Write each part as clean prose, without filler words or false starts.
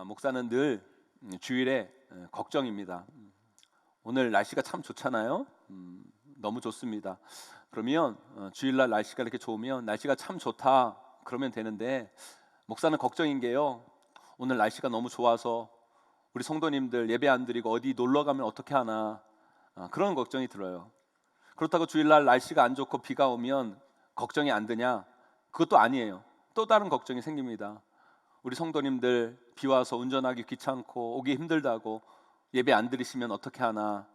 목사는 늘 주일에 걱정입니다. 오늘 날씨가 참 좋잖아요. 너무 좋습니다. 그러면 주일날 날씨가 이렇게 좋으면 날씨가 참 좋다 그러면 되는데, 목사는 걱정인 게요, 오늘 날씨가 너무 좋아서 우리 성도님들 예배 안 드리고 어디 놀러 가면 어떻게 하나, 그런 걱정이 들어요. 그렇다고 주일날 날씨가 안 좋고 비가 오면 걱정이 안 드냐? 그것도 아니에요. 또 다른 걱정이 생깁니다. 우리 성도님들 비 와서 운전하기 귀찮고 오기 힘들다고 예배 안 드리시면 어떻게 하나,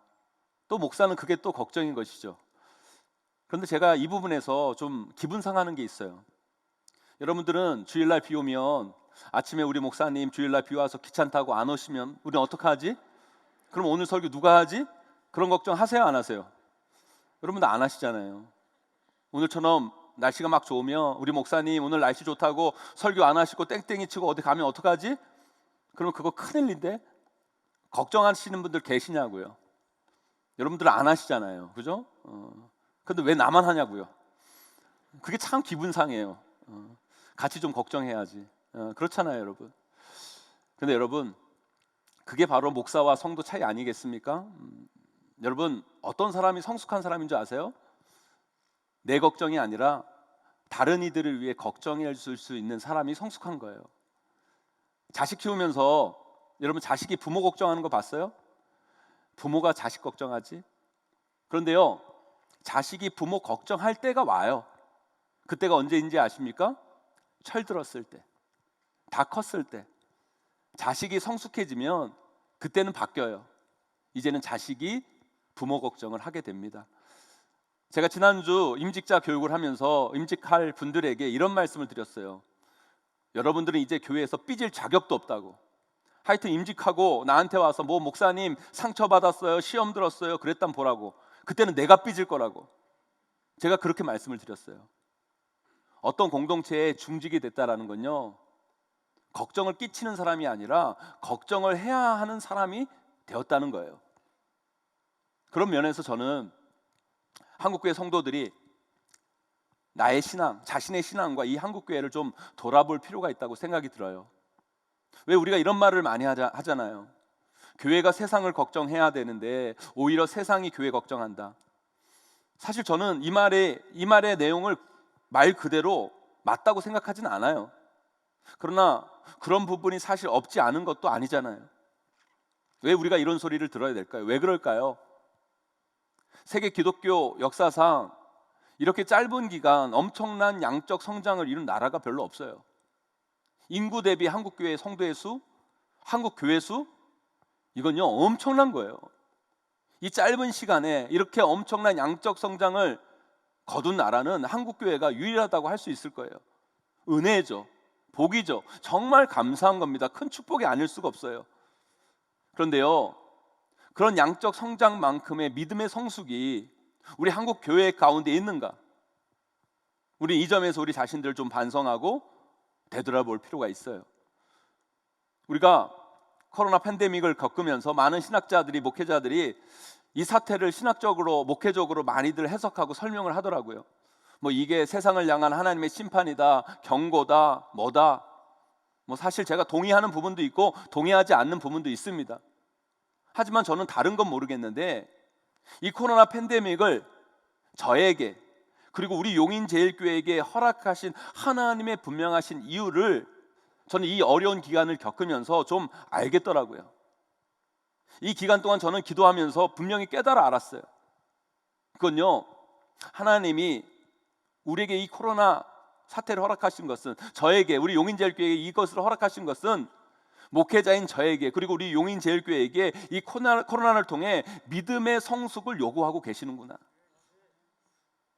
또 목사는 그게 또 걱정인 것이죠. 그런데 제가 이 부분에서 좀 기분 상하는 게 있어요. 여러분들은 주일날 비 오면 아침에 우리 목사님 주일날 비 와서 귀찮다고 안 오시면 우리는 어떡하지? 그럼 오늘 설교 누가 하지? 그런 걱정 하세요, 안 하세요? 여러분들 안 하시잖아요. 오늘처럼 날씨가 막 좋으면 우리 목사님 오늘 날씨 좋다고 설교 안 하시고 땡땡이 치고 어디 가면 어떡하지? 그러면 그거 큰일인데, 걱정하시는 분들 계시냐고요. 여러분들은 안 하시잖아요, 그죠? 근데 왜 나만 하냐고요. 그게 참 기분 상해요. 같이 좀 걱정해야지. 그렇잖아요, 여러분. 근데 여러분, 그게 바로 목사와 성도 차이 아니겠습니까? 여러분, 어떤 사람이 성숙한 사람인 줄 아세요? 내 걱정이 아니라 다른 이들을 위해 걱정해 줄 수 있는 사람이 성숙한 거예요. 자식 키우면서 여러분, 자식이 부모 걱정하는 거 봤어요? 부모가 자식 걱정하지? 그런데요, 자식이 부모 걱정할 때가 와요. 그때가 언제인지 아십니까? 철들었을 때, 다 컸을 때. 자식이 성숙해지면 그때는 바뀌어요. 이제는 자식이 부모 걱정을 하게 됩니다. 제가 지난주 임직자 교육을 하면서 임직할 분들에게 이런 말씀을 드렸어요. 여러분들은 이제 교회에서 삐질 자격도 없다고. 하여튼 임직하고 나한테 와서 뭐 목사님 상처받았어요, 시험 들었어요, 그랬단 보라고. 그때는 내가 삐질 거라고. 제가 그렇게 말씀을 드렸어요. 어떤 공동체에 중직이 됐다라는 건요, 걱정을 끼치는 사람이 아니라 걱정을 해야 하는 사람이 되었다는 거예요. 그런 면에서 저는 한국교회 성도들이 나의 신앙, 자신의 신앙과 이 한국교회를 좀 돌아볼 필요가 있다고 생각이 들어요. 왜 우리가 이런 말을 많이 하잖아요. 교회가 세상을 걱정해야 되는데 오히려 세상이 교회 걱정한다. 사실 저는 이 말의 내용을 말 그대로 맞다고 생각하진 않아요. 그러나 그런 부분이 사실 없지 않은 것도 아니잖아요. 왜 우리가 이런 소리를 들어야 될까요? 왜 그럴까요? 세계 기독교 역사상 이렇게 짧은 기간 엄청난 양적 성장을 이룬 나라가 별로 없어요. 인구 대비 한국교회 성도의 수, 한국교회 수, 이건요 엄청난 거예요. 이 짧은 시간에 이렇게 엄청난 양적 성장을 거둔 나라는 한국교회가 유일하다고 할 수 있을 거예요. 은혜죠, 복이죠. 정말 감사한 겁니다. 큰 축복이 아닐 수가 없어요. 그런데요, 그런 양적 성장만큼의 믿음의 성숙이 우리 한국 교회 가운데 있는가? 우리 이 점에서 우리 자신들을 좀 반성하고 되돌아볼 필요가 있어요. 우리가 코로나 팬데믹을 겪으면서 많은 신학자들이, 목회자들이 이 사태를 신학적으로, 목회적으로 많이들 해석하고 설명을 하더라고요. 뭐 이게 세상을 향한 하나님의 심판이다, 경고다, 뭐다. 뭐 사실 제가 동의하는 부분도 있고 동의하지 않는 부분도 있습니다. 하지만 저는 다른 건 모르겠는데, 이 코로나 팬데믹을 저에게 그리고 우리 용인제일교회에게 허락하신 하나님의 분명하신 이유를 저는 이 어려운 기간을 겪으면서 좀 알겠더라고요. 이 기간 동안 저는 기도하면서 분명히 깨달아 알았어요. 그건요, 하나님이 우리에게 이 코로나 사태를 허락하신 것은, 저에게, 우리 용인제일교회에게 이것을 허락하신 것은 목회자인 저에게 그리고 우리 용인제일교회에게 이 코로나를 통해 믿음의 성숙을 요구하고 계시는구나,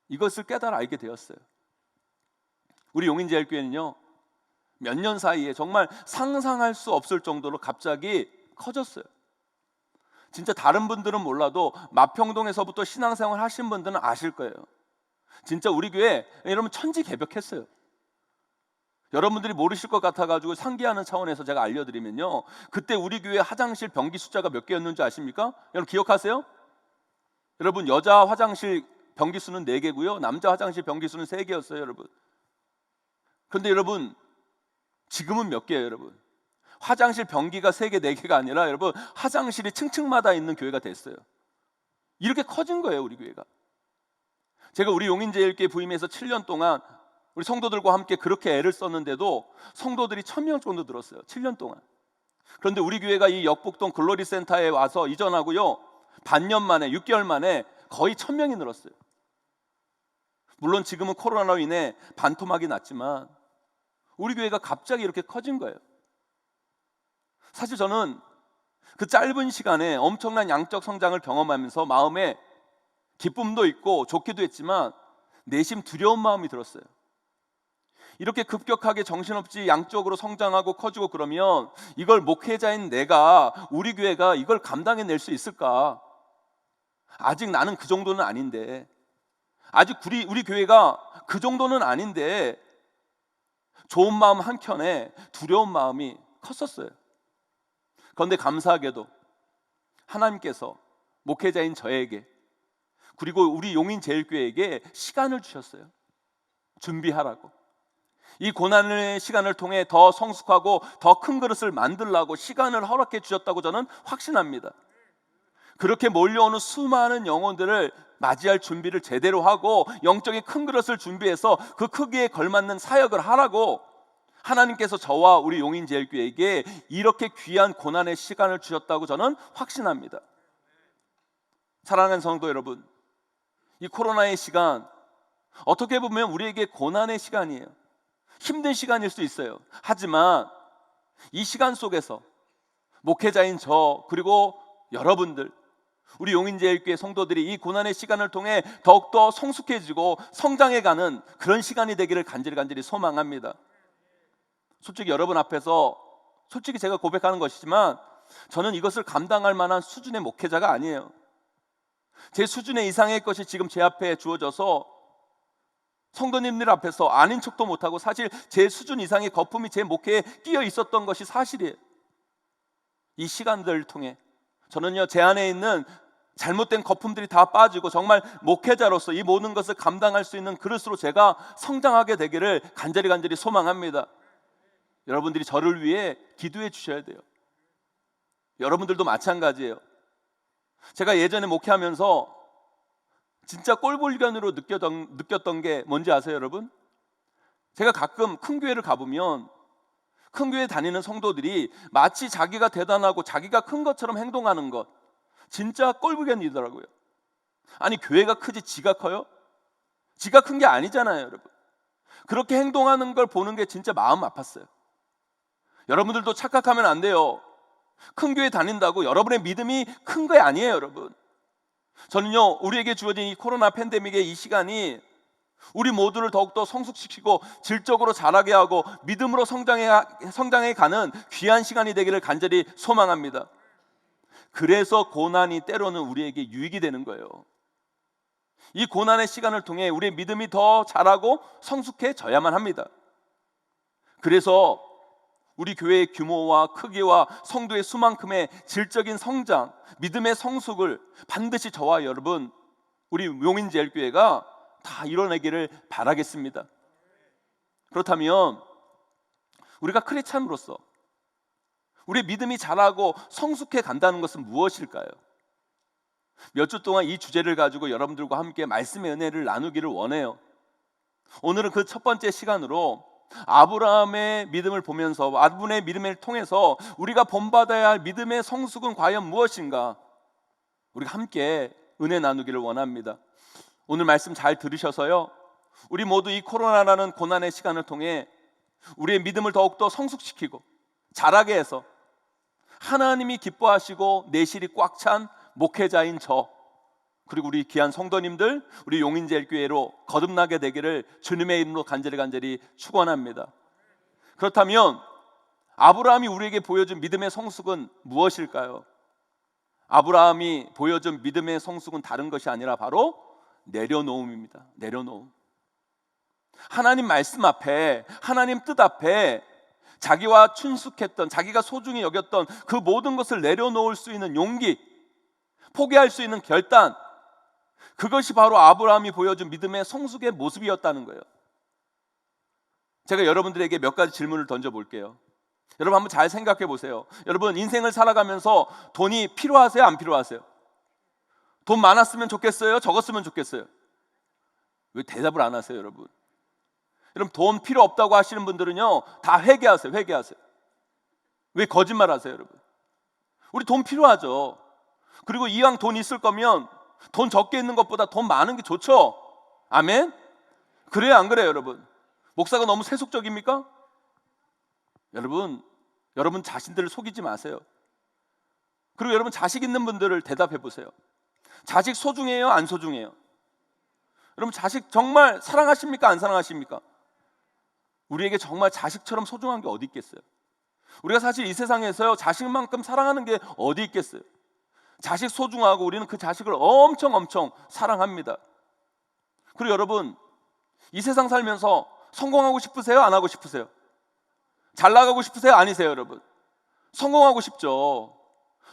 이것을 깨달아 알게 되었어요. 우리 용인제일교회는요, 몇 년 사이에 정말 상상할 수 없을 정도로 갑자기 커졌어요. 진짜 다른 분들은 몰라도 마평동에서부터 신앙생활 하신 분들은 아실 거예요. 진짜 우리 교회 여러분 천지개벽했어요. 여러분들이 모르실 것 같아가지고 상기하는 차원에서 제가 알려드리면요, 그때 우리 교회 화장실 변기 숫자가 몇 개였는지 아십니까? 여러분 기억하세요? 여러분, 여자 화장실 변기 수는 4개고요 남자 화장실 변기 수는 3개였어요 여러분. 그런데 여러분, 지금은 몇 개예요 여러분? 화장실 변기가 3개, 4개가 아니라 여러분 화장실이 층층마다 있는 교회가 됐어요. 이렇게 커진 거예요, 우리 교회가. 제가 우리 용인제일교회 부임해서 7년 동안 우리 성도들과 함께 그렇게 애를 썼는데도 성도들이 1000명 정도 늘었어요, 7년 동안. 그런데 우리 교회가 이 역북동 글로리 센터에 와서 이전하고요, 반년 만에, 6개월 만에 거의 1000명이 늘었어요. 물론 지금은 코로나로 인해 반토막이 났지만 우리 교회가 갑자기 이렇게 커진 거예요. 사실 저는 그 짧은 시간에 엄청난 양적 성장을 경험하면서 마음에 기쁨도 있고 좋기도 했지만 내심 두려운 마음이 들었어요. 이렇게 급격하게 정신없이 양적으로 성장하고 커지고 그러면 이걸 목회자인 내가, 우리 교회가 이걸 감당해낼 수 있을까? 아직 나는 그 정도는 아닌데, 아직 우리 교회가 그 정도는 아닌데, 좋은 마음 한켠에 두려운 마음이 컸었어요. 그런데 감사하게도 하나님께서 목회자인 저에게, 그리고 우리 용인제일교회에게 시간을 주셨어요. 준비하라고. 이 고난의 시간을 통해 더 성숙하고 더 큰 그릇을 만들라고 시간을 허락해 주셨다고 저는 확신합니다. 그렇게 몰려오는 수많은 영혼들을 맞이할 준비를 제대로 하고 영적인 큰 그릇을 준비해서 그 크기에 걸맞는 사역을 하라고 하나님께서 저와 우리 용인제일교회에게 이렇게 귀한 고난의 시간을 주셨다고 저는 확신합니다. 사랑하는 성도 여러분, 이 코로나의 시간 어떻게 보면 우리에게 고난의 시간이에요. 힘든 시간일 수 있어요. 하지만 이 시간 속에서 목회자인 저, 그리고 여러분들, 우리 용인제일교회 성도들이 이 고난의 시간을 통해 더욱더 성숙해지고 성장해가는 그런 시간이 되기를 간절히 소망합니다. 솔직히 여러분 앞에서 솔직히 제가 고백하는 것이지만 저는 이것을 감당할 만한 수준의 목회자가 아니에요. 제 수준의 이상의 것이 지금 제 앞에 주어져서 성도님들 앞에서 아닌 척도 못하고 사실 제 수준 이상의 거품이 제 목회에 끼어 있었던 것이 사실이에요. 이 시간들을 통해 저는요, 제 안에 있는 잘못된 거품들이 다 빠지고 정말 목회자로서 이 모든 것을 감당할 수 있는 그릇으로 제가 성장하게 되기를 간절히 소망합니다. 여러분들이 저를 위해 기도해 주셔야 돼요. 여러분들도 마찬가지예요. 제가 예전에 목회하면서 진짜 꼴불견으로 느꼈던 게 뭔지 아세요, 여러분? 제가 가끔 큰 교회를 가보면 큰 교회 다니는 성도들이 마치 자기가 대단하고 자기가 큰 것처럼 행동하는 것, 진짜 꼴불견이더라고요. 아니, 교회가 크지 지가 커요? 지가 큰 게 아니잖아요, 여러분. 그렇게 행동하는 걸 보는 게 진짜 마음 아팠어요. 여러분들도 착각하면 안 돼요. 큰 교회 다닌다고 여러분의 믿음이 큰 거 아니에요, 여러분. 저는요, 우리에게 주어진 이 코로나 팬데믹의 이 시간이 우리 모두를 더욱더 성숙시키고 질적으로 자라게 하고 믿음으로 성장해 가는 귀한 시간이 되기를 간절히 소망합니다. 그래서 고난이 때로는 우리에게 유익이 되는 거예요. 이 고난의 시간을 통해 우리의 믿음이 더 자라고 성숙해져야만 합니다. 그래서 우리 교회의 규모와 크기와 성도의 수만큼의 질적인 성장, 믿음의 성숙을 반드시 저와 여러분, 우리 용인제일교회가 다 이뤄내기를 바라겠습니다. 그렇다면 우리가 크리스찬으로서 우리의 믿음이 자라고 성숙해 간다는 것은 무엇일까요? 몇 주 동안 이 주제를 가지고 여러분들과 함께 말씀의 은혜를 나누기를 원해요. 오늘은 그 첫 번째 시간으로 아브라함의 믿음을 보면서, 아브라함의 믿음을 통해서 우리가 본받아야 할 믿음의 성숙은 과연 무엇인가, 우리가 함께 은혜 나누기를 원합니다. 오늘 말씀 잘 들으셔서요, 우리 모두 이 코로나라는 고난의 시간을 통해 우리의 믿음을 더욱더 성숙시키고 자라게 해서 하나님이 기뻐하시고 내실이 꽉 찬 목회자인 저, 그리고 우리 귀한 성도님들, 우리 용인제일교회로 거듭나게 되기를 주님의 이름으로 간절히 축원합니다. 그렇다면 아브라함이 우리에게 보여준 믿음의 성숙은 무엇일까요? 아브라함이 보여준 믿음의 성숙은 다른 것이 아니라 바로 내려놓음입니다. 내려놓음. 하나님 말씀 앞에, 하나님 뜻 앞에 자기와 친숙했던, 자기가 소중히 여겼던 그 모든 것을 내려놓을 수 있는 용기, 포기할 수 있는 결단, 그것이 바로 아브라함이 보여준 믿음의 성숙의 모습이었다는 거예요. 제가 여러분들에게 몇 가지 질문을 던져볼게요. 여러분 한번 잘 생각해 보세요. 여러분 인생을 살아가면서 돈이 필요하세요? 안 필요하세요? 돈 많았으면 좋겠어요? 적었으면 좋겠어요? 왜 대답을 안 하세요, 여러분? 여러분 돈 필요 없다고 하시는 분들은요 다 회개하세요. 회개하세요. 왜 거짓말 하세요, 여러분? 우리 돈 필요하죠. 그리고 이왕 돈 있을 거면 돈 적게 있는 것보다 돈 많은 게 좋죠. 아멘? 그래요, 안 그래요, 여러분? 목사가 너무 세속적입니까? 여러분 자신들을 속이지 마세요. 그리고 여러분 자식 있는 분들을 대답해 보세요. 자식 소중해요, 안 소중해요? 여러분 자식 정말 사랑하십니까, 안 사랑하십니까? 우리에게 정말 자식처럼 소중한 게 어디 있겠어요? 우리가 사실 이 세상에서요 자식만큼 사랑하는 게 어디 있겠어요? 자식 소중하고 우리는 그 자식을 엄청 사랑합니다. 그리고 여러분 이 세상 살면서 성공하고 싶으세요? 안 하고 싶으세요? 잘 나가고 싶으세요? 아니세요, 여러분? 성공하고 싶죠.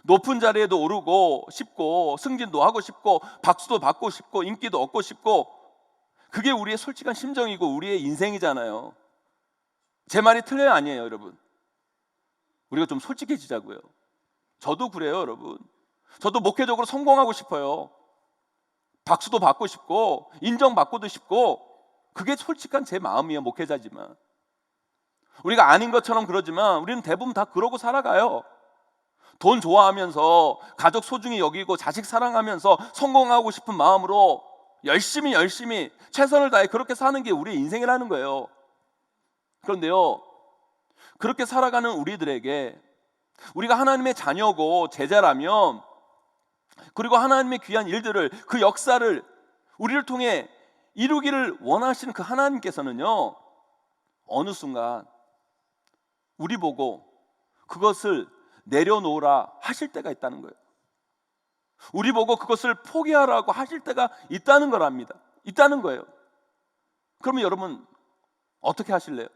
높은 자리에도 오르고 싶고 승진도 하고 싶고 박수도 받고 싶고 인기도 얻고 싶고 그게 우리의 솔직한 심정이고 우리의 인생이잖아요. 제 말이 틀려요, 아니에요, 여러분? 우리가 좀 솔직해지자고요. 저도 그래요, 여러분. 저도 목회적으로 성공하고 싶어요. 박수도 받고 싶고 인정받고도 싶고 그게 솔직한 제 마음이에요, 목회자지만. 우리가 아닌 것처럼 그러지만 우리는 대부분 다 그러고 살아가요. 돈 좋아하면서 가족 소중히 여기고 자식 사랑하면서 성공하고 싶은 마음으로 열심히 최선을 다해 그렇게 사는 게 우리의 인생이라는 거예요. 그런데요 그렇게 살아가는 우리들에게 우리가 하나님의 자녀고 제자라면 그리고 하나님의 귀한 일들을 그 역사를 우리를 통해 이루기를 원하시는 그 하나님께서는요 어느 순간 우리 보고 그것을 내려놓으라 하실 때가 있다는 거예요. 우리 보고 그것을 포기하라고 하실 때가 있다는 거예요. 그러면 여러분 어떻게 하실래요?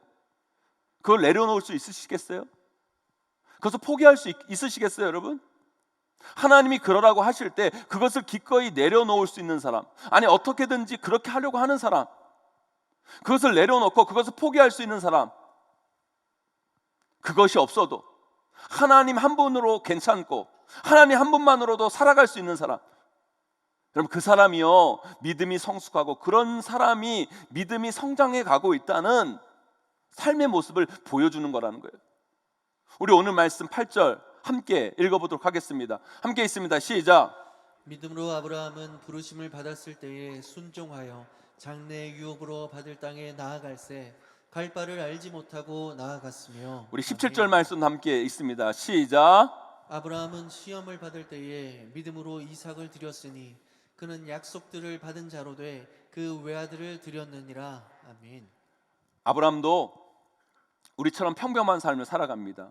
그걸 내려놓을 수 있으시겠어요? 그것을 포기할 수 있으시겠어요, 여러분? 하나님이 그러라고 하실 때 그것을 기꺼이 내려놓을 수 있는 사람, 아니 어떻게든지 그렇게 하려고 하는 사람, 그것을 내려놓고 그것을 포기할 수 있는 사람, 그것이 없어도 하나님 한 분으로 괜찮고 하나님 한 분만으로도 살아갈 수 있는 사람, 여러분 그 사람이요 믿음이 성숙하고 그런 사람이 믿음이 성장해 가고 있다는 삶의 모습을 보여주는 거라는 거예요. 우리 오늘 말씀 8절 함께 읽어보도록 하겠습니다. 함께 있습니다. 시작. 믿음으로 아브라함은 부르심을 받았을 때에 순종하여 장래의 유업으로 받을 땅에 나아갈새 갈 바를 알지 못하고 나아갔으며. 우리 17절 말씀 함께 있습니다. 시작. 아브라함은 시험을 받을 때에 믿음으로 이삭을 드렸으니 그는 약속들을 받은 자로 돼 그 외아들을 드렸느니라. 아멘. 아브라함도 우리처럼 평범한 삶을 살아갑니다.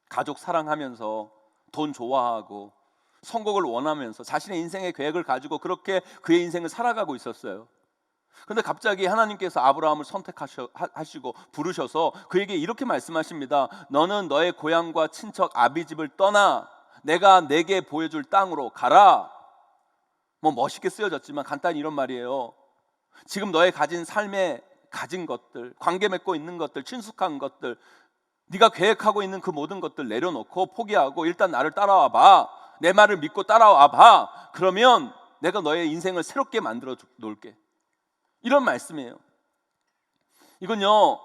가족 사랑하면서 돈 좋아하고 성공을 원하면서 자신의 인생의 계획을 가지고 그렇게 그의 인생을 살아가고 있었어요. 그런데 갑자기 하나님께서 아브라함을 선택하시고 부르셔서 그에게 이렇게 말씀하십니다. 너는 너의 고향과 친척 아비집을 떠나 내가 내게 보여줄 땅으로 가라. 뭐 멋있게 쓰여졌지만 간단히 이런 말이에요. 지금 너의 가진 삶에 가진 것들, 관계 맺고 있는 것들, 친숙한 것들, 네가 계획하고 있는 그 모든 것들 내려놓고 포기하고 일단 나를 따라와 봐. 내 말을 믿고 따라와 봐. 그러면 내가 너의 인생을 새롭게 만들어 놓을게. 이런 말씀이에요. 이건요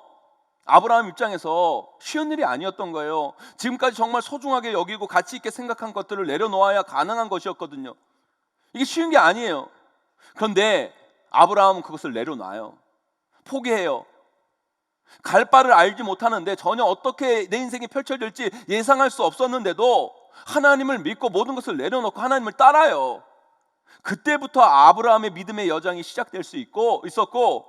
아브라함 입장에서 쉬운 일이 아니었던 거예요. 지금까지 정말 소중하게 여기고 가치 있게 생각한 것들을 내려놓아야 가능한 것이었거든요. 이게 쉬운 게 아니에요. 그런데 아브라함은 그것을 내려놔요. 포기해요. 갈 바를 알지 못하는데 전혀 어떻게 내 인생이 펼쳐질지 예상할 수 없었는데도 하나님을 믿고 모든 것을 내려놓고 하나님을 따라요. 그때부터 아브라함의 믿음의 여정이 시작될 수 있었고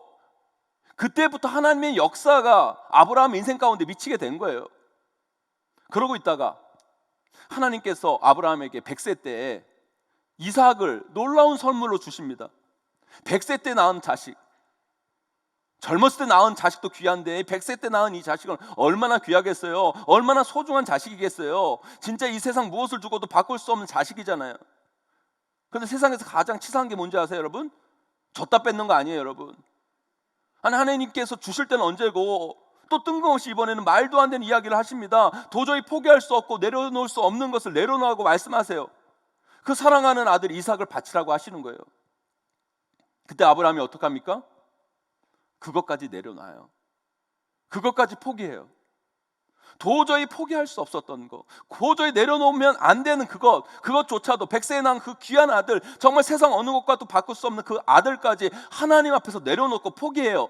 그때부터 하나님의 역사가 아브라함 인생 가운데 미치게 된 거예요. 그러고 있다가 하나님께서 아브라함에게 100세 때에 이삭을 놀라운 선물로 주십니다. 100세 때 낳은 자식, 젊었을 때 낳은 자식도 귀한데 100세 때 낳은 이 자식은 얼마나 귀하겠어요? 얼마나 소중한 자식이겠어요? 진짜 이 세상 무엇을 주고도 바꿀 수 없는 자식이잖아요. 그런데 세상에서 가장 치사한 게 뭔지 아세요, 여러분? 줬다 뺏는 거 아니에요, 여러분. 아니 하나님께서 주실 때는 언제고 또 뜬금없이 이번에는 말도 안 되는 이야기를 하십니다. 도저히 포기할 수 없고 내려놓을 수 없는 것을 내려놓으라고 말씀하세요. 그 사랑하는 아들 이삭을 바치라고 하시는 거예요. 그때 아브라함이 어떡합니까? 그것까지 내려놔요. 그것까지 포기해요. 도저히 포기할 수 없었던 것, 도저히 내려놓으면 안 되는 그것조차도 백세에 낳은 그 귀한 아들, 정말 세상 어느 것과도 바꿀 수 없는 그 아들까지 하나님 앞에서 내려놓고 포기해요.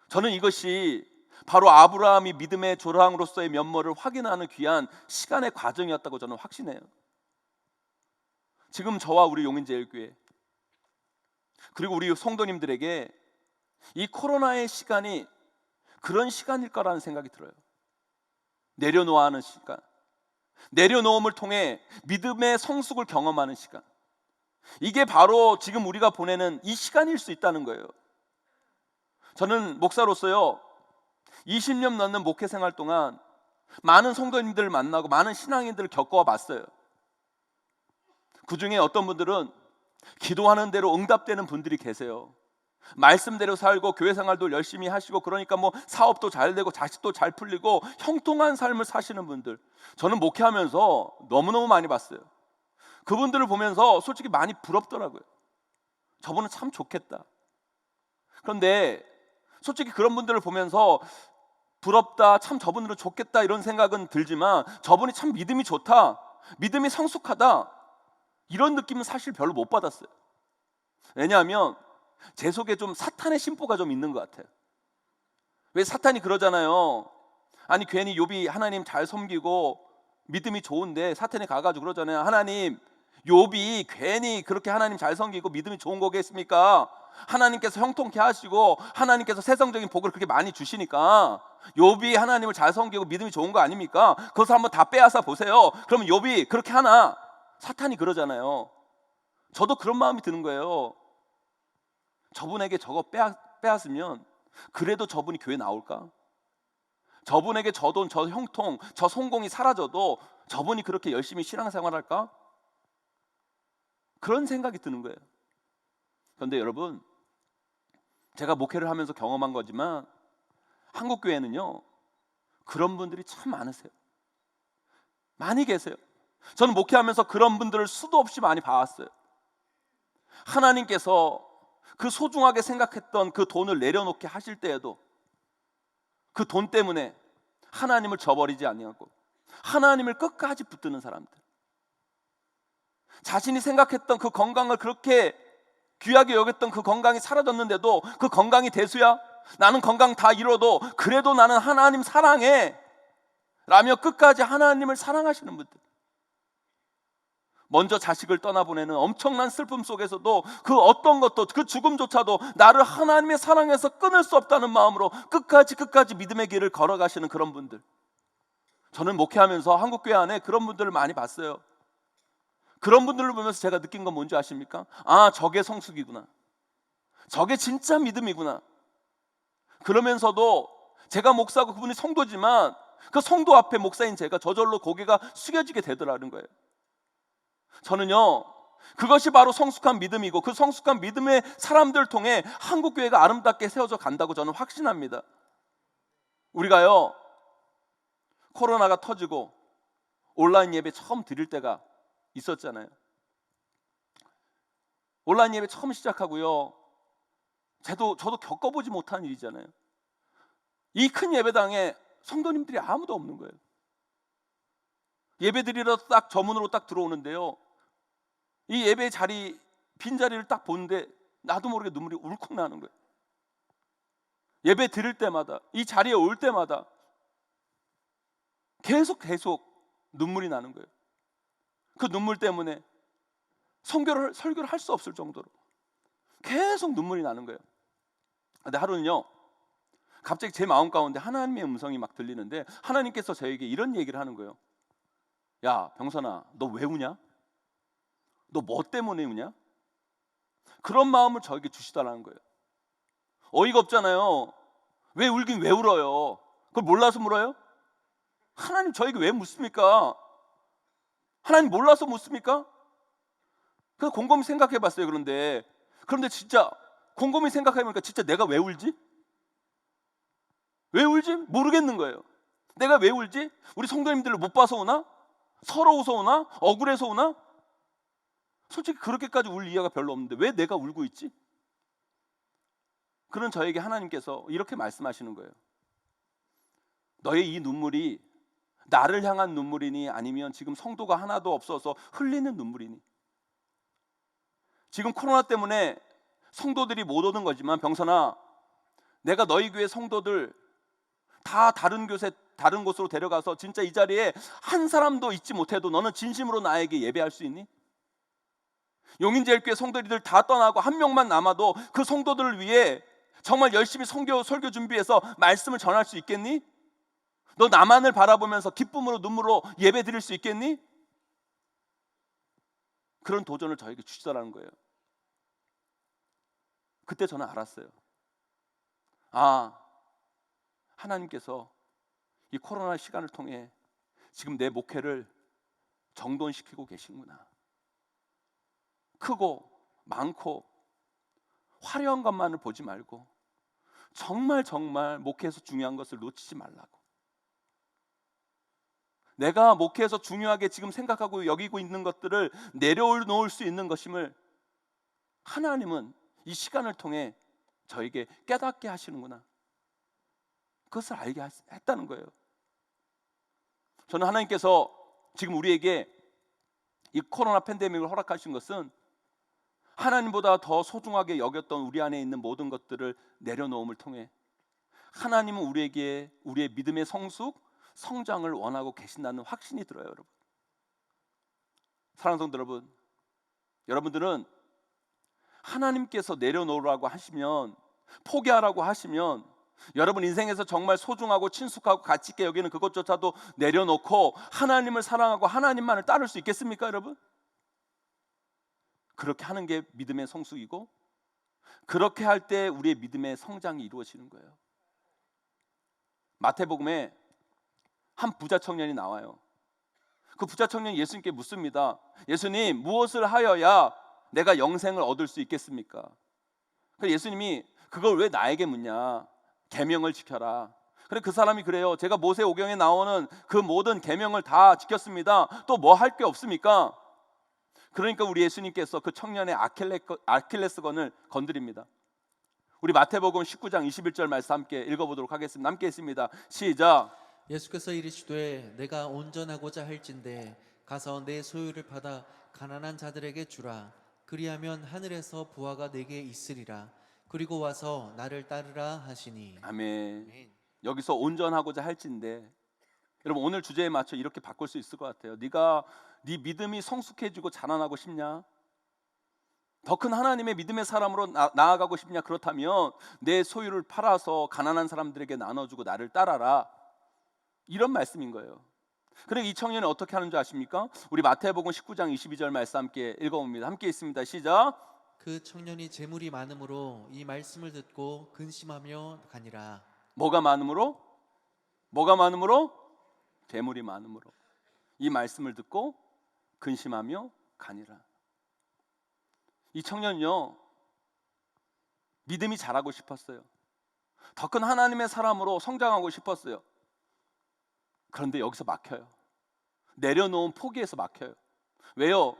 저는 이것이 바로 아브라함이 믿음의 조랑으로서의 면모를 확인하는 귀한 시간의 과정이었다고 저는 확신해요. 지금 저와 우리 용인제일교회 그리고 우리 성도님들에게 이 코로나의 시간이 그런 시간일 거라는 생각이 들어요. 내려놓아 하는 시간, 내려놓음을 통해 믿음의 성숙을 경험하는 시간, 이게 바로 지금 우리가 보내는 이 시간일 수 있다는 거예요. 저는 목사로서요 20년 넘는 목회 생활 동안 많은 성도님들을 만나고 많은 신앙인들을 겪어 봤어요. 그 중에 어떤 분들은 기도하는 대로 응답되는 분들이 계세요. 말씀대로 살고 교회 생활도 열심히 하시고, 그러니까 뭐 사업도 잘 되고 자식도 잘 풀리고 형통한 삶을 사시는 분들, 저는 목회하면서 너무너무 많이 봤어요. 그분들을 보면서 솔직히 많이 부럽더라고요. 저분은 참 좋겠다. 그런데 솔직히 그런 분들을 보면서 부럽다, 참 저분들은 좋겠다 이런 생각은 들지만, 저분이 참 믿음이 좋다, 믿음이 성숙하다 이런 느낌은 사실 별로 못 받았어요. 왜냐하면 제 속에 좀 사탄의 심보가 좀 있는 것 같아요. 왜 사탄이 그러잖아요. 아니 괜히 욥이 하나님 잘 섬기고 믿음이 좋은데 사탄이 가가지고 그러잖아요. 하나님, 욥이 괜히 그렇게 하나님 잘 섬기고 믿음이 좋은 거겠습니까? 하나님께서 형통케 하시고 하나님께서 세상적인 복을 그렇게 많이 주시니까 욥이 하나님을 잘 섬기고 믿음이 좋은 거 아닙니까? 그것을 한번 다 빼앗아 보세요. 그러면 욥이 그렇게 하나? 사탄이 그러잖아요. 저도 그런 마음이 드는 거예요. 저분에게 저거 빼앗으면 그래도 저분이 교회 나올까? 저분에게 저 돈, 저 형통, 저 성공이 사라져도 저분이 그렇게 열심히 신앙생활할까? 그런 생각이 드는 거예요. 그런데 여러분, 제가 목회를 하면서 경험한 거지만 한국교회는요 그런 분들이 참 많으세요. 많이 계세요. 저는 목회하면서 그런 분들을 수도 없이 많이 봐왔어요. 하나님께서 그 소중하게 생각했던 그 돈을 내려놓게 하실 때에도 그 돈 때문에 하나님을 저버리지 아니하고 하나님을 끝까지 붙드는 사람들, 자신이 생각했던 그 건강을 그렇게 귀하게 여겼던 그 건강이 사라졌는데도 그 건강이 대수야? 나는 건강 다 잃어도 그래도 나는 하나님 사랑해 라며 끝까지 하나님을 사랑하시는 분들, 먼저 자식을 떠나보내는 엄청난 슬픔 속에서도 그 어떤 것도, 그 죽음조차도 나를 하나님의 사랑에서 끊을 수 없다는 마음으로 끝까지 믿음의 길을 걸어가시는 그런 분들, 저는 목회하면서 한국교회 안에 그런 분들을 많이 봤어요. 그런 분들을 보면서 제가 느낀 건 뭔지 아십니까? 아, 저게 성숙이구나, 저게 진짜 믿음이구나. 그러면서도 제가 목사고 그분이 성도지만 그 성도 앞에 목사인 제가 저절로 고개가 숙여지게 되더라는 거예요. 저는요 그것이 바로 성숙한 믿음이고, 그 성숙한 믿음의 사람들 통해 한국교회가 아름답게 세워져 간다고 저는 확신합니다. 우리가요 코로나가 터지고 온라인 예배 처음 드릴 때가 있었잖아요. 온라인 예배 처음 시작하고요, 저도 겪어보지 못한 일이잖아요. 이 큰 예배당에 성도님들이 아무도 없는 거예요. 예배 드리러 딱 저문으로 딱 들어오는데요, 이 예배 자리, 빈자리를 딱 보는데 나도 모르게 눈물이 울컥 나는 거예요. 예배 드릴 때마다, 이 자리에 올 때마다 계속 눈물이 나는 거예요. 그 눈물 때문에 설교를 할 수 없을 정도로 계속 눈물이 나는 거예요. 근데 하루는요 갑자기 제 마음 가운데 하나님의 음성이 막 들리는데, 하나님께서 저에게 이런 얘기를 하는 거예요. 야 병선아, 너 왜 우냐? 너 뭐 때문에 우냐? 그런 마음을 저에게 주시더라는 거예요. 어이가 없잖아요. 왜 울긴 왜 울어요? 그걸 몰라서 물어요? 하나님 저에게 왜 묻습니까? 하나님 몰라서 묻습니까? 그래서 곰곰이 생각해 봤어요. 그런데 진짜 곰곰이 생각해 보니까 진짜 내가 왜 울지? 왜 울지? 모르겠는 거예요. 내가 왜 울지? 우리 성도님들을 못 봐서 우나? 서러워서 우나? 억울해서 우나? 솔직히 그렇게까지 울 이유가 별로 없는데 왜 내가 울고 있지? 그런 저에게 하나님께서 이렇게 말씀하시는 거예요. 너의 이 눈물이 나를 향한 눈물이니 아니면 지금 성도가 하나도 없어서 흘리는 눈물이니? 지금 코로나 때문에 성도들이 못 오는 거지만 병선아, 내가 너희 교회 성도들 다 다른 곳으로 데려가서 진짜 이 자리에 한 사람도 있지 못해도 너는 진심으로 나에게 예배할 수 있니? 용인제일교회 성도들이 다 떠나고 한 명만 남아도 그 성도들을 위해 정말 열심히 설교 준비해서 말씀을 전할 수 있겠니? 너 나만을 바라보면서 기쁨으로 눈물로 예배 드릴 수 있겠니? 그런 도전을 저에게 주시더라는 거예요. 그때 저는 알았어요. 아, 하나님께서 이 코로나 시간을 통해 지금 내 목회를 정돈시키고 계시구나. 크고 많고 화려한 것만을 보지 말고 정말 목회에서 중요한 것을 놓치지 말라고. 내가 목회에서 중요하게 지금 생각하고 여기고 있는 것들을 내려놓을 수 있는 것임을 하나님은 이 시간을 통해 저에게 깨닫게 하시는구나. 그것을 알게 했다는 거예요. 저는 하나님께서 지금 우리에게 이 코로나 팬데믹을 허락하신 것은 하나님보다 더 소중하게 여겼던 우리 안에 있는 모든 것들을 내려놓음을 통해 하나님은 우리에게 우리의 믿음의 성장을 원하고 계신다는 확신이 들어요, 여러분. 사랑하는 성도 여러분, 여러분들은 하나님께서 내려놓으라고 하시면, 포기하라고 하시면 여러분 인생에서 정말 소중하고 친숙하고 가치 있게 여기는 그것조차도 내려놓고 하나님을 사랑하고 하나님만을 따를 수 있겠습니까, 여러분? 그렇게 하는 게 믿음의 성숙이고, 그렇게 할 때 우리의 믿음의 성장이 이루어지는 거예요. 마태복음에 한 부자 청년이 나와요. 그 부자 청년이 예수님께 묻습니다. 예수님, 무엇을 하여야 내가 영생을 얻을 수 있겠습니까? 그래서 예수님이 그걸 왜 나에게 묻냐? 계명을 지켜라. 그래, 그 사람이 그래요. 제가 모세오경에 나오는 그 모든 계명을 다 지켰습니다. 또 뭐 할 게 없습니까? 그러니까 우리 예수님께서 그 청년의 아킬레스건을 건드립니다. 우리 마태복음 19장 21절 말씀 함께 읽어보도록 하겠습니다. 함께 있습니다. 시작. 예수께서 이르시되 내가 온전하고자 할진대 가서 내 소유를 받아 가난한 자들에게 주라. 그리하면 하늘에서 부화가 내게 있으리라. 그리고 와서 나를 따르라 하시니. 아멘. 여기서 온전하고자 할진대, 여러분 오늘 주제에 맞춰 이렇게 바꿀 수 있을 것 같아요. 네 믿음이 성숙해지고 자라나고 싶냐? 더 큰 하나님의 믿음의 사람으로 나아가고 싶냐? 그렇다면 내 소유를 팔아서 가난한 사람들에게 나눠주고 나를 따라라. 이런 말씀인 거예요. 그리고 이 청년이 어떻게 하는 줄 아십니까? 우리 마태복음 19장 22절 말씀 함께 읽어봅니다. 함께 있습니다. 시작. 그 청년이 재물이 많음으로 이 말씀을 듣고 근심하며 가니라. 뭐가 많음으로? 뭐가 많음으로? 재물이 많음으로. 이 말씀을 듣고 근심하며 가니라. 이 청년은요, 믿음이 자라고 싶었어요. 더 큰 하나님의 사람으로 성장하고 싶었어요. 그런데 여기서 막혀요. 내려놓은 포기에서 막혀요. 왜요?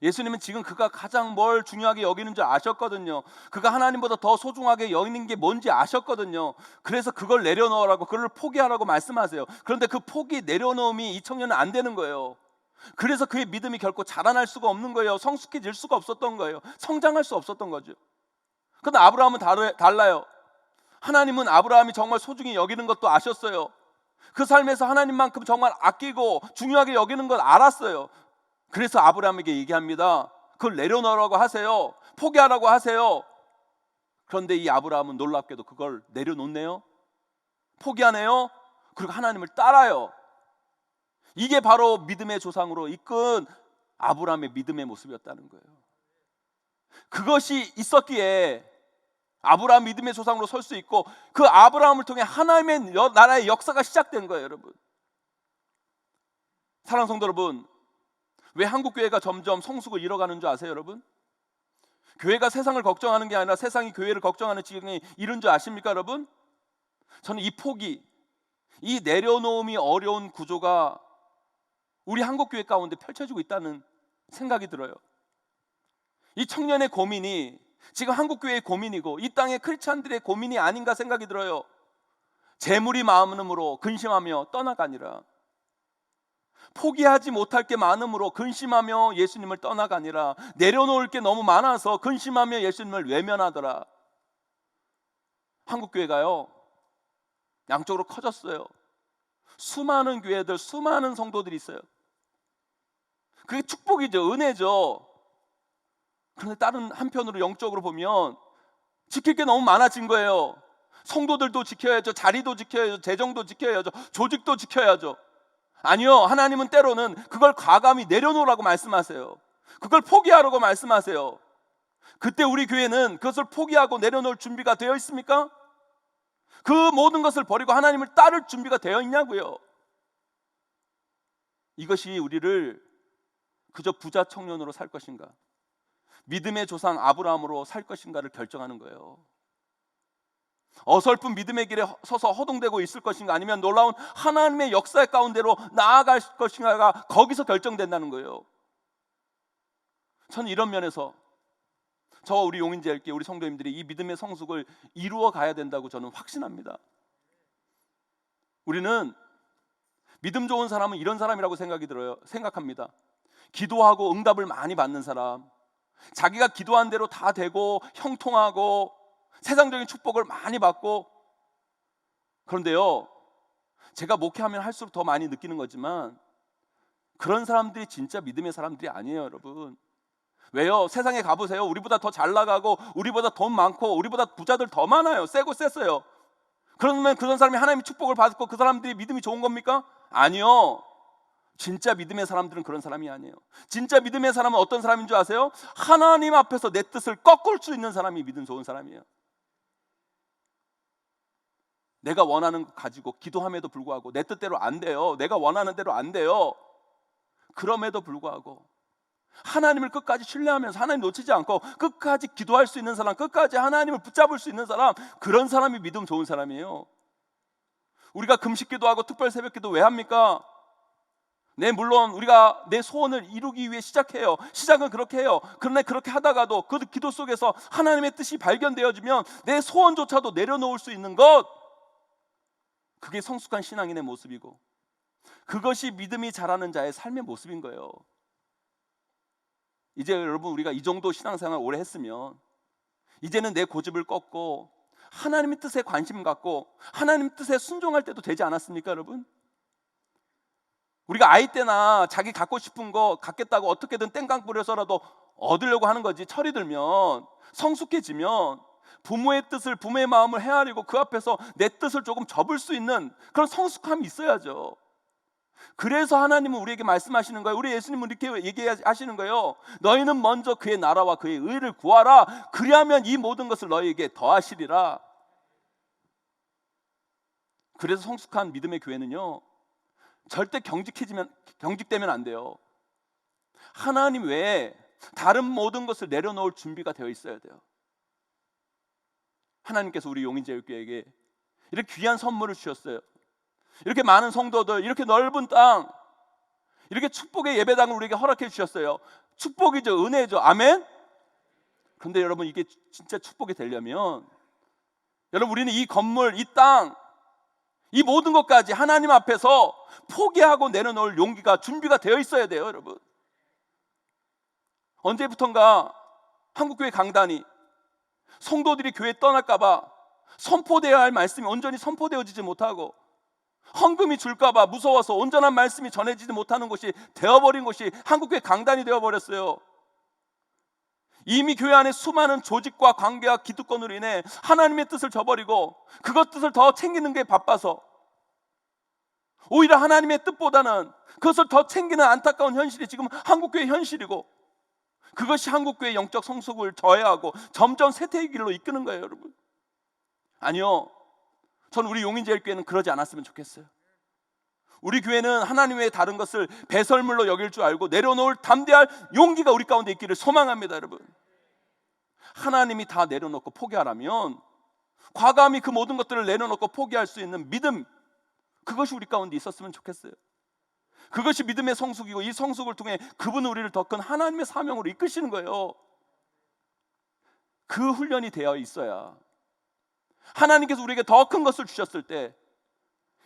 예수님은 지금 그가 가장 뭘 중요하게 여기는 줄 아셨거든요. 그가 하나님보다 더 소중하게 여기는 게 뭔지 아셨거든요. 그래서 그걸 내려놓으라고, 그걸 포기하라고 말씀하세요. 그런데 그 포기 내려놓음이 이 청년은 안 되는 거예요. 그래서 그의 믿음이 결코 자라날 수가 없는 거예요. 성숙해질 수가 없었던 거예요. 성장할 수 없었던 거죠. 그런데 아브라함은 달라요. 하나님은 아브라함이 정말 소중히 여기는 것도 아셨어요. 그 삶에서 하나님만큼 정말 아끼고 중요하게 여기는 걸 알았어요. 그래서 아브라함에게 얘기합니다. 그걸 내려놓으라고 하세요. 포기하라고 하세요. 그런데 이 아브라함은 놀랍게도 그걸 내려놓네요. 포기하네요. 그리고 하나님을 따라요. 이게 바로 믿음의 조상으로 이끈 아브라함의 믿음의 모습이었다는 거예요. 그것이 있었기에 아브라함 믿음의 조상으로 설 수 있고, 그 아브라함을 통해 하나님의 나라의 역사가 시작된 거예요, 여러분. 사랑하는 성도 여러분, 왜 한국 교회가 점점 성숙을 잃어가는 줄 아세요, 여러분? 교회가 세상을 걱정하는 게 아니라 세상이 교회를 걱정하는 지경에 이른 줄 아십니까, 여러분? 저는 이 포기, 이 내려놓음이 어려운 구조가 우리 한국교회 가운데 펼쳐지고 있다는 생각이 들어요. 이 청년의 고민이 지금 한국교회의 고민이고 이 땅의 크리스찬들의 고민이 아닌가 생각이 들어요. 재물이 많음으로 근심하며 떠나가니라. 포기하지 못할 게 많음으로 근심하며 예수님을 떠나가니라. 내려놓을 게 너무 많아서 근심하며 예수님을 외면하더라. 한국교회가요 양쪽으로 커졌어요. 수많은 교회들, 수많은 성도들이 있어요. 그게 축복이죠, 은혜죠. 그런데 다른 한편으로 영적으로 보면 지킬 게 너무 많아진 거예요. 성도들도 지켜야죠, 자리도 지켜야죠, 재정도 지켜야죠, 조직도 지켜야죠. 아니요, 하나님은 때로는 그걸 과감히 내려놓으라고 말씀하세요. 그걸 포기하라고 말씀하세요. 그때 우리 교회는 그것을 포기하고 내려놓을 준비가 되어 있습니까? 그 모든 것을 버리고 하나님을 따를 준비가 되어 있냐고요. 이것이 우리를 그저 부자 청년으로 살 것인가, 믿음의 조상 아브라함으로 살 것인가를 결정하는 거예요. 어설픈 믿음의 길에 서서 허둥대고 있을 것인가, 아니면 놀라운 하나님의 역사 가운데로 나아갈 것인가가 거기서 결정된다는 거예요. 저는 이런 면에서 저와 우리 용인제일교회 우리 성도님들이 이 믿음의 성숙을 이루어 가야 된다고 저는 확신합니다. 우리는 믿음 좋은 사람은 이런 사람이라고 생각합니다. 기도하고 응답을 많이 받는 사람, 자기가 기도한 대로 다 되고 형통하고 세상적인 축복을 많이 받고. 그런데요, 제가 목회하면 할수록 더 많이 느끼는 거지만 그런 사람들이 진짜 믿음의 사람들이 아니에요, 여러분. 왜요? 세상에 가보세요. 우리보다 더 잘 나가고 우리보다 돈 많고 우리보다 부자들 더 많아요. 세고 셌어요. 그러면 그런 사람이 하나님의 축복을 받고 그 사람들이 믿음이 좋은 겁니까? 아니요. 진짜 믿음의 사람들은 그런 사람이 아니에요. 진짜 믿음의 사람은 어떤 사람인 줄 아세요? 하나님 앞에서 내 뜻을 꺾을 수 있는 사람이 믿음 좋은 사람이에요. 내가 원하는 거 가지고 기도함에도 불구하고 내 뜻대로 안 돼요. 내가 원하는 대로 안 돼요. 그럼에도 불구하고 하나님을 끝까지 신뢰하면서 하나님 놓치지 않고 끝까지 기도할 수 있는 사람, 끝까지 하나님을 붙잡을 수 있는 사람, 그런 사람이 믿음 좋은 사람이에요. 우리가 금식 기도하고 특별 새벽 기도 왜 합니까? 네, 물론 우리가 내 소원을 이루기 위해 시작해요. 시작은 그렇게 해요. 그런데 그렇게 하다가도 그 기도 속에서 하나님의 뜻이 발견되어지면 내 소원조차도 내려놓을 수 있는 것, 그게 성숙한 신앙인의 모습이고 그것이 믿음이 자라는 자의 삶의 모습인 거예요. 이제 여러분, 우리가 이 정도 신앙생활 오래 했으면 이제는 내 고집을 꺾고 하나님의 뜻에 관심 갖고 하나님 뜻에 순종할 때도 되지 않았습니까, 여러분? 우리가 아이 때나 자기 갖고 싶은 거 갖겠다고 어떻게든 땡깡 부려서라도 얻으려고 하는 거지, 철이 들면, 성숙해지면 부모의 뜻을, 부모의 마음을 헤아리고 그 앞에서 내 뜻을 조금 접을 수 있는 그런 성숙함이 있어야죠. 그래서 하나님은 우리에게 말씀하시는 거예요. 우리 예수님은 이렇게 얘기하시는 거예요. 너희는 먼저 그의 나라와 그의 의를 구하라. 그리하면 이 모든 것을 너희에게 더하시리라. 그래서 성숙한 믿음의 교회는요, 절대 경직되면 안 돼요. 하나님 외에 다른 모든 것을 내려놓을 준비가 되어 있어야 돼요. 하나님께서 우리 용인제일교회에게 이렇게 귀한 선물을 주셨어요. 이렇게 많은 성도들, 이렇게 넓은 땅, 이렇게 축복의 예배당을 우리에게 허락해 주셨어요. 축복이죠, 은혜죠. 아멘. 그런데 여러분, 이게 진짜 축복이 되려면 여러분, 우리는 이 건물, 이 땅, 이 모든 것까지 하나님 앞에서 포기하고 내려놓을 용기가, 준비가 되어 있어야 돼요, 여러분. 언제부턴가 한국교회 강단이 성도들이 교회 떠날까 봐 선포되어야 할 말씀이 온전히 선포되어지지 못하고 헌금이 줄까 봐 무서워서 온전한 말씀이 전해지지 못하는 곳이 되어버린 곳이 한국교회 강단이 되어버렸어요. 이미 교회 안에 수많은 조직과 관계와 기득권으로 인해 하나님의 뜻을 저버리고 그것 뜻을 더 챙기는 게 바빠서 오히려 하나님의 뜻보다는 그것을 더 챙기는 안타까운 현실이 지금 한국교회의 현실이고, 그것이 한국교회의 영적 성숙을 저해하고 점점 쇠퇴의 길로 이끄는 거예요, 여러분. 아니요, 저는 우리 용인제일교회는 그러지 않았으면 좋겠어요. 우리 교회는 하나님 외에 다른 것을 배설물로 여길 줄 알고 내려놓을 담대할 용기가 우리 가운데 있기를 소망합니다, 여러분. 하나님이 다 내려놓고 포기하라면 과감히 그 모든 것들을 내려놓고 포기할 수 있는 믿음, 그것이 우리 가운데 있었으면 좋겠어요. 그것이 믿음의 성숙이고, 이 성숙을 통해 그분은 우리를 더 큰 하나님의 사명으로 이끄시는 거예요. 그 훈련이 되어 있어야 하나님께서 우리에게 더 큰 것을 주셨을 때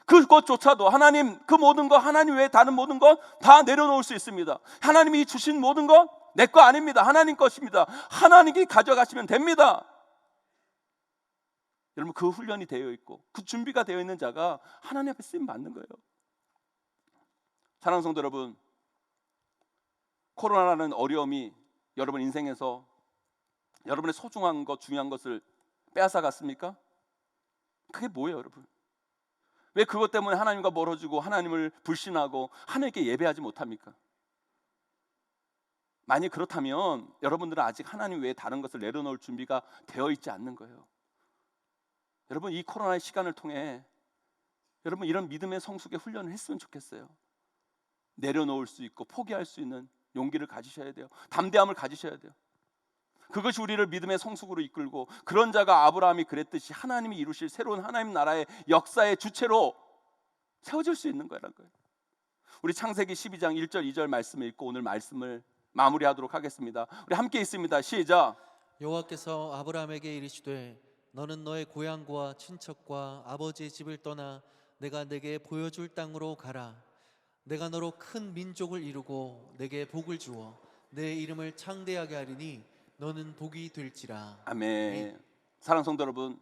그것조차도 하나님, 그 모든 것, 하나님 외에 다른 모든 것 다 내려놓을 수 있습니다. 하나님이 주신 모든 것 내 거 아닙니다. 하나님 것입니다. 하나님이 가져가시면 됩니다. 여러분, 그 훈련이 되어 있고 그 준비가 되어 있는 자가 하나님 앞에 쓰임 받는 거예요. 사랑하는 성도 여러분, 코로나라는 어려움이 여러분 인생에서 여러분의 소중한 것, 중요한 것을 빼앗아 갔습니까? 그게 뭐예요, 여러분? 왜 그것 때문에 하나님과 멀어지고 하나님을 불신하고 하나님께 예배하지 못합니까? 만약 그렇다면 여러분들은 아직 하나님 외에 다른 것을 내려놓을 준비가 되어 있지 않는 거예요. 여러분, 이 코로나의 시간을 통해 여러분 이런 믿음의 성숙의 훈련을 했으면 좋겠어요. 내려놓을 수 있고 포기할 수 있는 용기를 가지셔야 돼요. 담대함을 가지셔야 돼요. 그것이 우리를 믿음의 성숙으로 이끌고, 그런 자가 아브라함이 그랬듯이 하나님이 이루실 새로운 하나님 나라의 역사의 주체로 세워질 수 있는 거라는 거예요. 우리 창세기 12장 1절 2절 말씀을 읽고 오늘 말씀을 마무리하도록 하겠습니다. 우리 함께 있습니다. 시작. 여호와께서 아브라함에게 이르시되 너는 너의 고향과 친척과 아버지의 집을 떠나 내가 내게 보여줄 땅으로 가라. 내가 너로 큰 민족을 이루고 내게 복을 주어 내 이름을 창대하게 하리니 너는 복이 될지라. 아멘. 사랑하는 성도 여러분,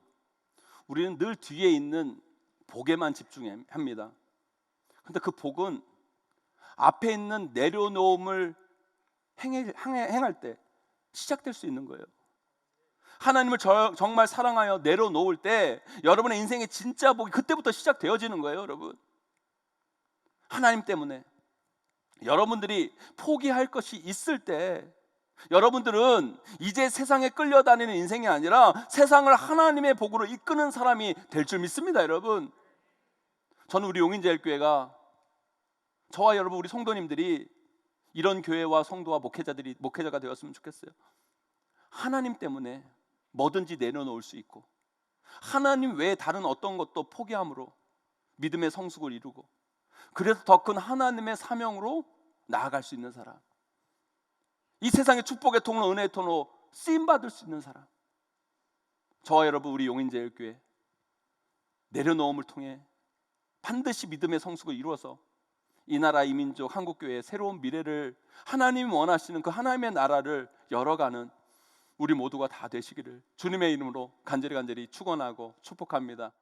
우리는 늘 뒤에 있는 복에만 집중합니다. 근데 그 복은 앞에 있는 내려놓음을 행할 때 시작될 수 있는 거예요. 하나님을 정말 사랑하여 내려놓을 때 여러분의 인생의 진짜 복이 그때부터 시작되어지는 거예요, 여러분. 하나님 때문에 여러분들이 포기할 것이 있을 때 여러분들은 이제 세상에 끌려다니는 인생이 아니라 세상을 하나님의 복으로 이끄는 사람이 될 줄 믿습니다, 여러분. 저는 우리 용인제일교회가, 저와 여러분 우리 성도님들이 이런 교회와 성도와 목회자가 되었으면 좋겠어요. 하나님 때문에 뭐든지 내려놓을 수 있고 하나님 외에 다른 어떤 것도 포기함으로 믿음의 성숙을 이루고, 그래서 더 큰 하나님의 사명으로 나아갈 수 있는 사람, 이 세상의 축복의 통로, 은혜의 통로 쓰임받을 수 있는 사람, 저와 여러분 우리 용인제일교회 내려놓음을 통해 반드시 믿음의 성숙을 이루어서 이 나라, 이 민족, 한국교회의 새로운 미래를, 하나님이 원하시는 그 하나님의 나라를 열어가는 우리 모두가 다 되시기를 주님의 이름으로 간절히 축원하고 축복합니다.